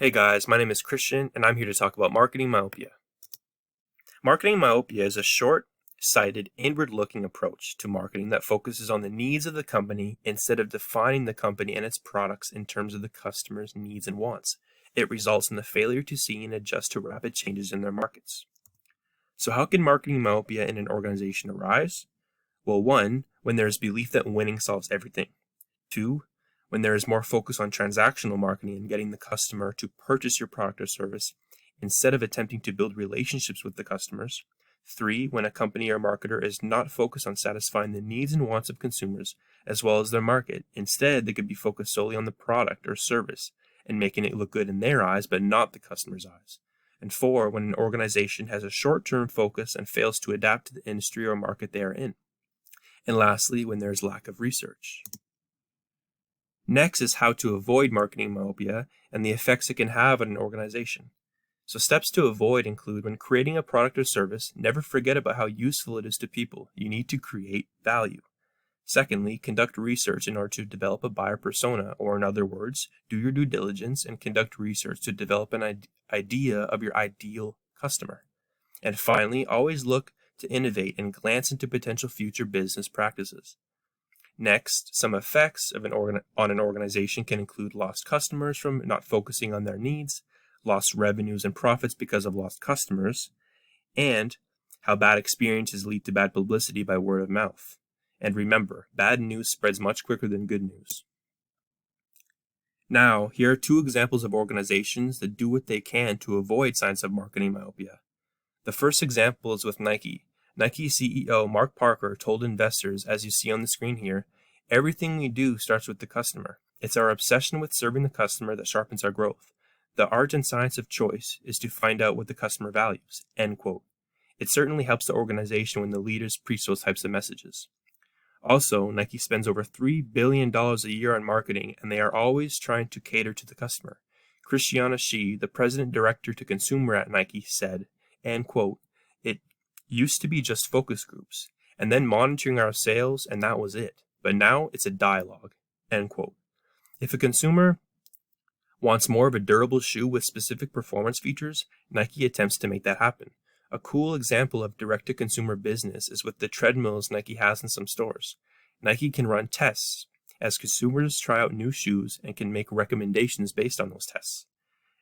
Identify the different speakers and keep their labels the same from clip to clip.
Speaker 1: Hey guys, my name is Christian, and I'm here to talk about marketing myopia. Marketing myopia is a short-sighted, inward-looking approach to marketing that focuses on the needs of the company instead of defining the company and its products in terms of the customer's needs and wants. It results in the failure to see and adjust to rapid changes in their markets. So how can marketing myopia in an organization arise? Well, 1, when there is belief that winning solves everything. 2, when there is more focus on transactional marketing and getting the customer to purchase your product or service instead of attempting to build relationships with the customers. 3, when a company or marketer is not focused on satisfying the needs and wants of consumers as well as their market. Instead, they could be focused solely on the product or service and making it look good in their eyes but not the customer's eyes. And 4, when an organization has a short-term focus and fails to adapt to the industry or market they are in. And lastly, when there is lack of research. Next is how to avoid marketing myopia and the effects it can have on an organization. So steps to avoid include when creating a product or service, never forget about how useful it is to people. You need to create value. Secondly, conduct research in order to develop a buyer persona, or in other words, do your due diligence and conduct research to develop an idea of your ideal customer. And finally, always look to innovate and glance into potential future business practices. Next, some effects of on an organization can include lost customers from not focusing on their needs, lost revenues and profits because of lost customers, and how bad experiences lead to bad publicity by word of mouth. And remember, bad news spreads much quicker than good news. Now, here are 2 examples of organizations that do what they can to avoid signs of marketing myopia. The first example is with Nike. Nike CEO Mark Parker told investors, as you see on the screen here, "Everything we do starts with the customer. It's our obsession with serving the customer that sharpens our growth. The art and science of choice is to find out what the customer values." End quote. It certainly helps the organization when the leaders preach those types of messages. Also, Nike spends over $3 billion a year on marketing, and they are always trying to cater to the customer. Christiana Shi, the president director to consumer at Nike, said, end quote, "It used to be just focus groups, and then monitoring our sales, and that was it. But now it's a dialogue." End quote. If a consumer wants more of a durable shoe with specific performance features, Nike attempts to make that happen. A cool example of direct-to-consumer business is with the treadmills Nike has in some stores. Nike can run tests as consumers try out new shoes and can make recommendations based on those tests.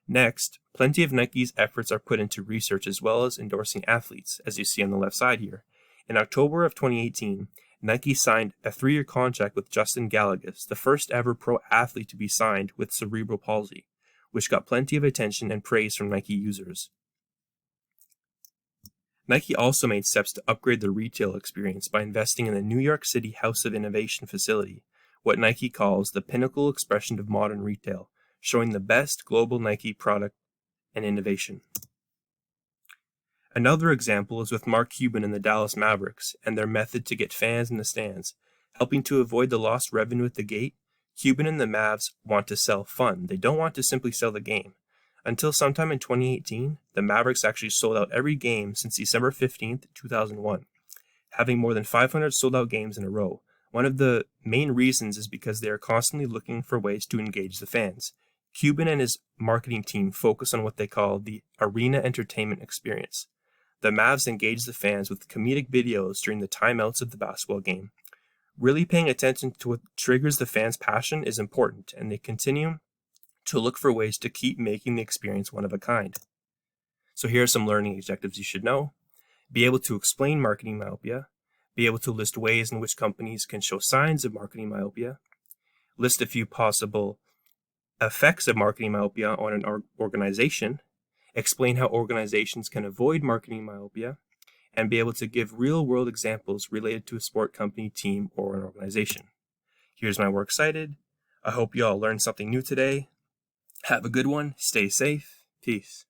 Speaker 1: Next, plenty of Nike's efforts are put into research as well as endorsing athletes, as you see on the left side here. In October of 2018, Nike signed a 3-year contract with Justin Gallegos, the first ever pro athlete to be signed with cerebral palsy, which got plenty of attention and praise from Nike users. Nike also made steps to upgrade the retail experience by investing in the New York City House of Innovation facility, what Nike calls the pinnacle expression of modern retail, showing the best global Nike product and innovation. Another example is with Mark Cuban and the Dallas Mavericks and their method to get fans in the stands. Helping to avoid the lost revenue at the gate, Cuban and the Mavs want to sell fun. They don't want to simply sell the game. Until sometime in 2018, the Mavericks actually sold out every game since December 15th, 2001, having more than 500 sold-out games in a row. One of the main reasons is because they are constantly looking for ways to engage the fans. Cuban and his marketing team focus on what they call the arena entertainment experience. The Mavs engage the fans with comedic videos during the timeouts of the basketball game. Really paying attention to what triggers the fans' passion is important, and they continue to look for ways to keep making the experience one of a kind. So here are some learning objectives you should know. Be able to explain marketing myopia. Be able to list ways in which companies can show signs of marketing myopia. List a few possible effects of marketing myopia on an organization. Explain how organizations can avoid marketing myopia. And be able to give real-world examples related to a sport company, team, or an organization. Here's my works cited. I hope you all learned something new today. Have a good one. Stay safe. Peace.